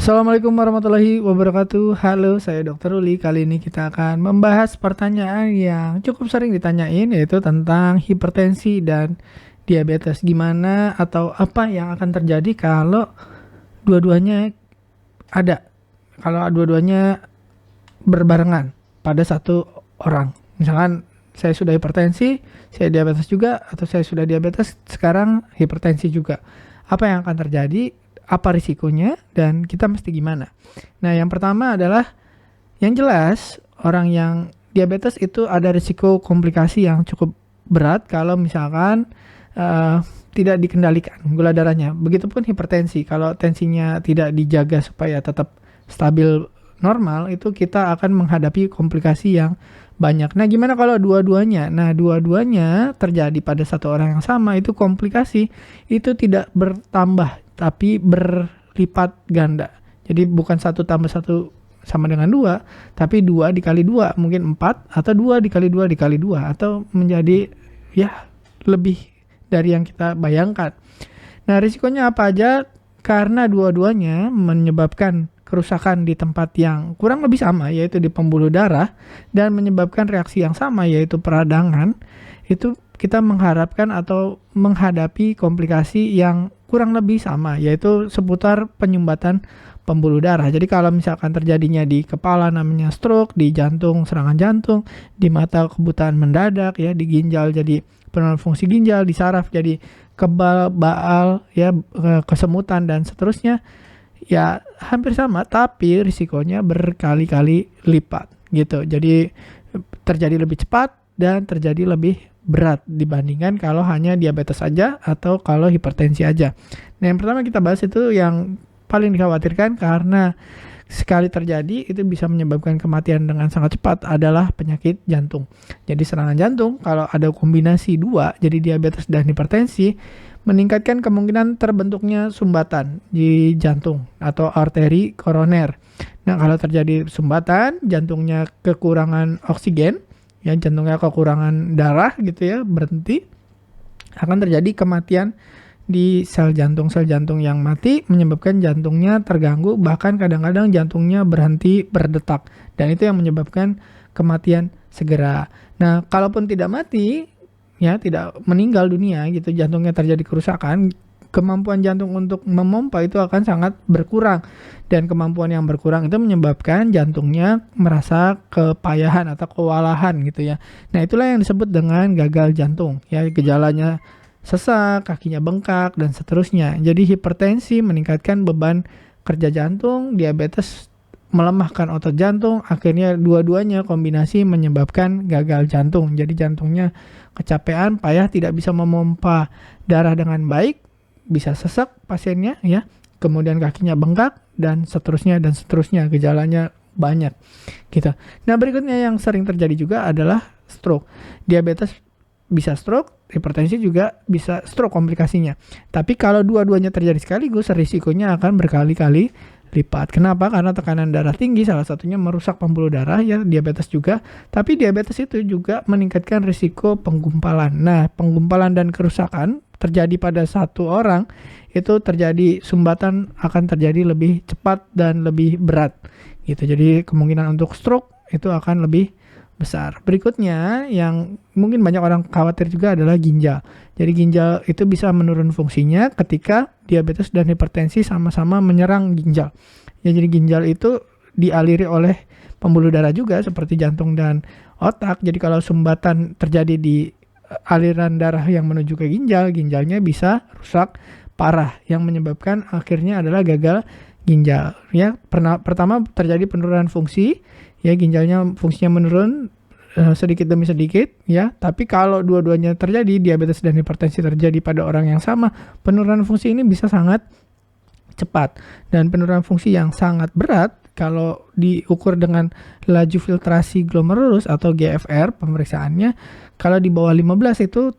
Assalamualaikum warahmatullahi wabarakatuh. Halo, saya Dr. Uli. Kali ini kita akan membahas pertanyaan yang cukup sering ditanyain, yaitu tentang hipertensi dan diabetes. Gimana atau apa yang akan terjadi kalau dua-duanya ada? Kalau dua-duanya berbarengan pada satu orang. Misalkan saya sudah hipertensi, saya diabetes juga, atau saya sudah diabetes, sekarang hipertensi juga. Apa yang akan terjadi? Apa risikonya, dan kita mesti gimana? Nah, yang pertama adalah yang jelas orang yang diabetes itu ada risiko komplikasi yang cukup berat kalau misalkan tidak dikendalikan gula darahnya. Begitupun hipertensi, kalau tensinya tidak dijaga supaya tetap stabil normal, itu kita akan menghadapi komplikasi yang banyak. Nah, gimana kalau dua-duanya? Nah, dua-duanya terjadi pada satu orang yang sama, itu komplikasi itu tidak bertambah tapi berlipat ganda. Jadi bukan 1 tambah 1 sama dengan 2, tapi 2 dikali 2 mungkin 4, atau 2 dikali 2 dikali 2, atau menjadi ya lebih dari yang kita bayangkan. Nah, risikonya apa aja? Karena dua-duanya menyebabkan kerusakan di tempat yang kurang lebih sama, yaitu di pembuluh darah, dan menyebabkan reaksi yang sama, yaitu peradangan. Itu kita mengharapkan atau menghadapi komplikasi yang kurang lebih sama, yaitu seputar penyumbatan pembuluh darah. Jadi kalau misalkan terjadinya di kepala namanya stroke, di jantung serangan jantung, di mata kebutaan mendadak, ya, di ginjal jadi penurunan fungsi ginjal, di saraf jadi kebal, baal, ya, kesemutan dan seterusnya, ya hampir sama, tapi risikonya berkali-kali lipat gitu. Jadi terjadi lebih cepat dan terjadi lebih berat dibandingkan kalau hanya diabetes saja atau kalau hipertensi aja. Nah, yang pertama kita bahas itu yang paling dikhawatirkan karena sekali terjadi itu bisa menyebabkan kematian dengan sangat cepat adalah penyakit jantung. Jadi serangan jantung kalau ada kombinasi dua, jadi diabetes dan hipertensi, meningkatkan kemungkinan terbentuknya sumbatan di jantung atau arteri koroner. Nah, kalau terjadi sumbatan, jantungnya kekurangan oksigen, ya, jantungnya kekurangan darah gitu ya, berhenti, akan terjadi kematian di sel jantung yang mati, menyebabkan jantungnya terganggu, bahkan kadang-kadang jantungnya berhenti berdetak, dan itu yang menyebabkan kematian segera. Nah, kalaupun tidak mati, ya, tidak meninggal dunia gitu, jantungnya terjadi kerusakan, kemampuan jantung untuk memompa itu akan sangat berkurang, dan kemampuan yang berkurang itu menyebabkan jantungnya merasa kepayahan atau kewalahan gitu ya. Nah, itulah yang disebut dengan gagal jantung, ya, gejalanya sesak, kakinya bengkak dan seterusnya. Jadi hipertensi meningkatkan beban kerja jantung, diabetes melemahkan otot jantung, akhirnya dua-duanya kombinasi menyebabkan gagal jantung. Jadi jantungnya kecapean, payah, tidak bisa memompa darah dengan baik, bisa sesak pasiennya, ya, kemudian kakinya bengkak dan seterusnya, gejalanya banyak gitu. Nah, berikutnya yang sering terjadi juga adalah stroke. Diabetes bisa stroke, hipertensi juga bisa stroke komplikasinya. Tapi kalau dua-duanya terjadi sekaligus, risikonya akan berkali-kali lipat. Kenapa? Karena tekanan darah tinggi salah satunya merusak pembuluh darah, ya, diabetes juga. Tapi diabetes itu juga meningkatkan risiko penggumpalan. Nah, penggumpalan dan kerusakan terjadi pada satu orang, itu terjadi sumbatan akan terjadi lebih cepat dan lebih berat gitu. Jadi kemungkinan untuk stroke itu akan lebih besar. Berikutnya yang mungkin banyak orang khawatir juga adalah ginjal. Jadi ginjal itu bisa menurun fungsinya ketika diabetes dan hipertensi sama-sama menyerang ginjal. Ya, jadi ginjal itu dialiri oleh pembuluh darah juga seperti jantung dan otak. Jadi kalau sumbatan terjadi di aliran darah yang menuju ke ginjal, ginjalnya bisa rusak parah yang menyebabkan akhirnya adalah gagal ginjal. Ya, pertama terjadi penurunan fungsi, ya, ginjalnya fungsinya menurun sedikit demi sedikit, ya. Tapi kalau dua-duanya terjadi, diabetes dan hipertensi terjadi pada orang yang sama, penurunan fungsi ini bisa sangat cepat, dan penurunan fungsi yang sangat berat kalau diukur dengan laju filtrasi glomerulus atau GFR pemeriksaannya, kalau di bawah 15 itu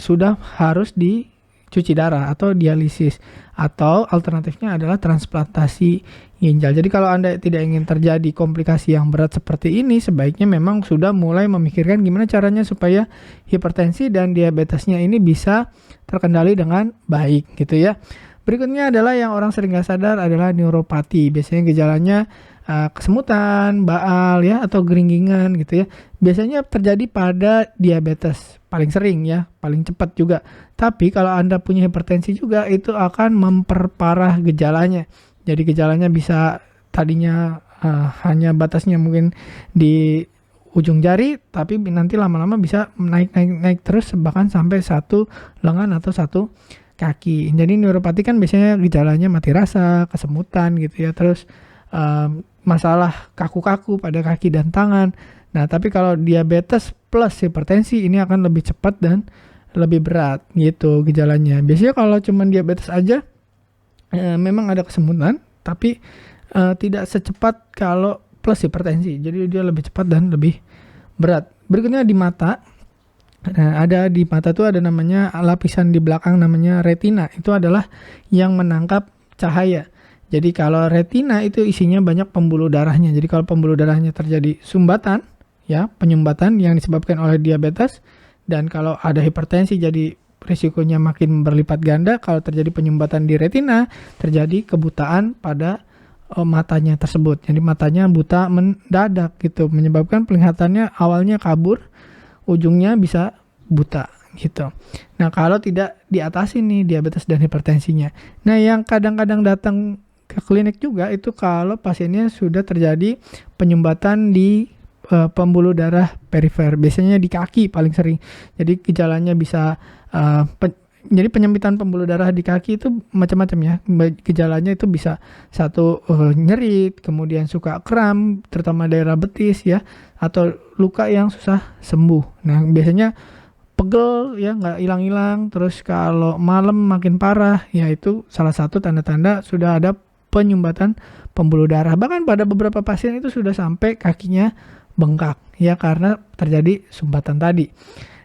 sudah harus dicuci darah atau dialisis, atau alternatifnya adalah transplantasi ginjal. Jadi kalau Anda tidak ingin terjadi komplikasi yang berat seperti ini, sebaiknya memang sudah mulai memikirkan gimana caranya supaya hipertensi dan diabetesnya ini bisa terkendali dengan baik gitu ya. Berikutnya adalah yang orang sering gak sadar adalah neuropati. Biasanya gejalanya kesemutan, baal ya, atau geringgingan gitu ya. Biasanya terjadi pada diabetes, paling sering ya, paling cepat juga. Tapi kalau Anda punya hipertensi juga, itu akan memperparah gejalanya. Jadi gejalanya bisa tadinya hanya batasnya mungkin di ujung jari, tapi nanti lama-lama bisa naik terus bahkan sampai satu lengan atau satu kaki. Jadi neuropati kan biasanya gejalanya mati rasa, kesemutan gitu ya, terus masalah kaku-kaku pada kaki dan tangan. Nah, tapi kalau diabetes plus hipertensi ini akan lebih cepat dan lebih berat gitu gejalanya. Biasanya kalau cuma diabetes aja memang ada kesemutan, tapi tidak secepat kalau plus hipertensi. Jadi dia lebih cepat dan lebih berat. Berikutnya di mata. Nah, ada di mata tuh ada namanya lapisan di belakang namanya retina. Itu adalah yang menangkap cahaya. Jadi kalau retina itu isinya banyak pembuluh darahnya. Jadi kalau pembuluh darahnya terjadi sumbatan, ya, penyumbatan yang disebabkan oleh diabetes, dan kalau ada hipertensi jadi risikonya makin berlipat ganda. Kalau terjadi penyumbatan di retina, terjadi kebutaan pada matanya tersebut. Jadi matanya buta mendadak gitu, menyebabkan penglihatannya awalnya kabur, ujungnya bisa buta gitu. Nah, kalau tidak diatasi nih diabetes dan hipertensinya. Nah, yang kadang-kadang datang ke klinik juga itu kalau pasiennya sudah terjadi penyumbatan di pembuluh darah perifer. Biasanya di kaki paling sering. Jadi gejalanya bisa jadi penyempitan pembuluh darah di kaki itu macam-macam ya. Gejalanya itu bisa satu nyerit, kemudian suka kram, terutama daerah betis ya, atau luka yang susah sembuh. Nah, biasanya pegel ya, nggak hilang-hilang. Terus kalau malam makin parah, ya itu salah satu tanda-tanda sudah ada penyumbatan pembuluh darah. Bahkan pada beberapa pasien itu sudah sampai kakinya bengkak ya karena terjadi sumbatan tadi.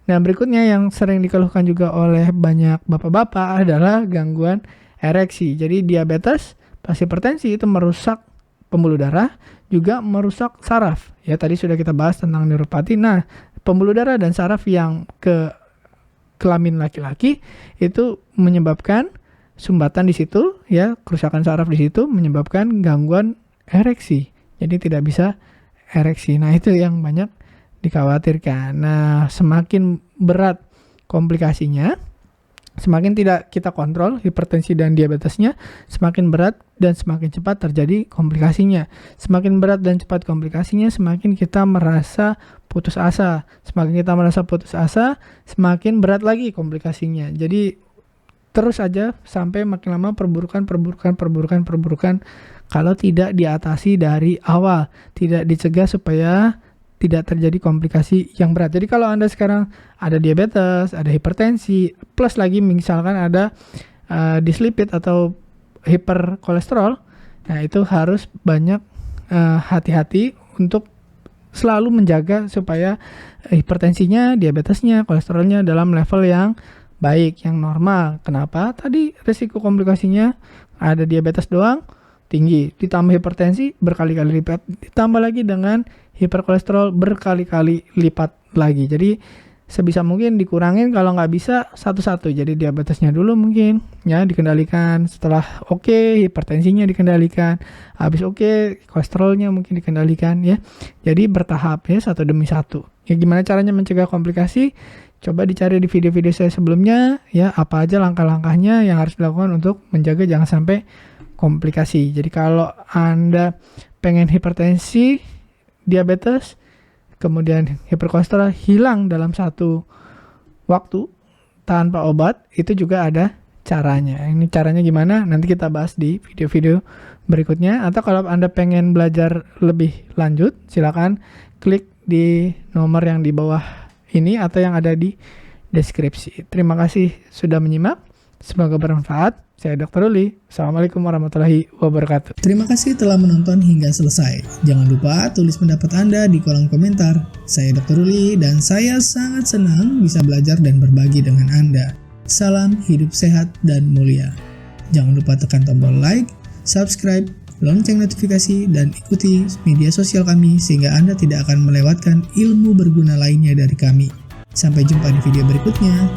Nah, berikutnya yang sering dikeluhkan juga oleh banyak bapak-bapak adalah gangguan ereksi. Jadi diabetes plus hipertensi itu merusak pembuluh darah, juga merusak saraf. Ya, tadi sudah kita bahas tentang neuropati. Nah, pembuluh darah dan saraf yang ke kelamin laki-laki itu menyebabkan sumbatan di situ, ya, kerusakan saraf di situ menyebabkan gangguan ereksi. Jadi tidak bisa ereksi. Nah, itu yang banyak dikhawatirkan. Nah, semakin berat komplikasinya, semakin tidak kita kontrol hipertensi dan diabetesnya, semakin berat dan semakin cepat terjadi komplikasinya. Semakin berat dan cepat komplikasinya, semakin kita merasa putus asa. Semakin kita merasa putus asa, semakin berat lagi komplikasinya. Jadi terus aja sampai makin lama perburukan kalau tidak diatasi dari awal, tidak dicegah supaya tidak terjadi komplikasi yang berat. Jadi kalau Anda sekarang ada diabetes, ada hipertensi, plus lagi misalkan ada dislipid atau hiperkolesterol, nah itu harus banyak hati-hati untuk selalu menjaga supaya hipertensinya, diabetesnya, kolesterolnya dalam level yang baik, yang normal. Kenapa? Tadi risiko komplikasinya ada diabetes doang tinggi, ditambah hipertensi berkali-kali lipat, ditambah lagi dengan hiperkolesterol berkali-kali lipat lagi. Jadi sebisa mungkin dikurangin, kalau nggak bisa satu-satu. Jadi diabetesnya dulu mungkin ya dikendalikan, setelah oke, hipertensinya dikendalikan, habis oke, kolesterolnya mungkin dikendalikan ya. Jadi bertahap ya, satu demi satu. Ya, gimana caranya mencegah komplikasi? Coba dicari di video-video saya sebelumnya ya, apa aja langkah-langkahnya yang harus dilakukan untuk menjaga jangan sampai komplikasi. Jadi kalau Anda pengen hipertensi, diabetes, kemudian hiperkolesterol hilang dalam satu waktu tanpa obat, itu juga ada caranya. Ini caranya gimana? Nanti kita bahas di video-video berikutnya. Atau kalau Anda pengen belajar lebih lanjut, silakan klik di nomor yang di bawah ini atau yang ada di deskripsi. Terima kasih sudah menyimak. Semoga bermanfaat. Saya Dr. Uli. Assalamualaikum warahmatullahi wabarakatuh. Terima kasih telah menonton hingga selesai. Jangan lupa tulis pendapat Anda di kolom komentar. Saya Dr. Uli dan saya sangat senang bisa belajar dan berbagi dengan Anda. Salam hidup sehat dan mulia. Jangan lupa tekan tombol like, subscribe, lonceng notifikasi, dan ikuti media sosial kami sehingga Anda tidak akan melewatkan ilmu berguna lainnya dari kami. Sampai jumpa di video berikutnya.